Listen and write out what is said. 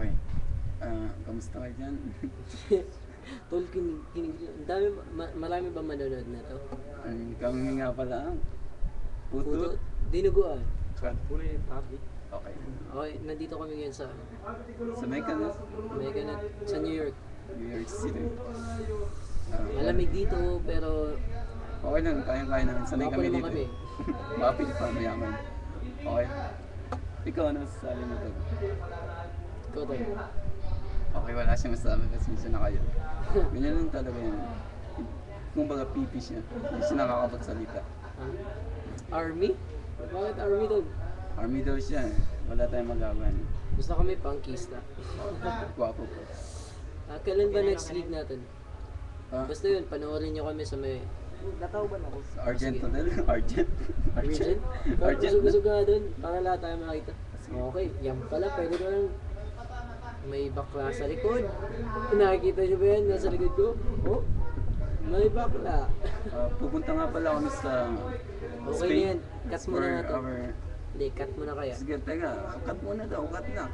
Okay. Kamusta kayo dyan? Tol, ang dami, marami ba manonood na to? Kami nga pala. Puto. Dinuguan. Puli, tapi. Okay. Okay, nandito kami ngayon sa Sa Mecanas, sa New York. New York City. Malamig dito, pero Okay lang, kaya namin. Sanay Guwapo kami naman dito. kami. Mapil pa, mayaman. Okay. Ikaw, ano masasabi mo to? ikaw tol. Okay, wala siyang masasabi kasi siya na kayo. Ganyan lang talaga yan. Kung baga pipi siya, hindi siya nakakapagsalita. Army? Bakit Army tol? Army daw siya, wala tayong magawa. Gusto kami pangkista. Gwapo po. Kailan ba next league natin? Ah, Basta yun, panoorin nyo kami sa may Natauban ako. sa Argent Hotel? Argent? Region. Argent? Busog-busog nga doon, para lahat tayo makita. Okay, yan pala, pwede ko lang may bakla sa likod. Nakikita nyo ba yan? Nasa likod ko? Oh, may bakla. Pupunta nga pala kami sa Okay Spain na yan, cut mo for na to. our... Hindi, cut mo na kaya. Sige, teka, cut muna daw, cut na.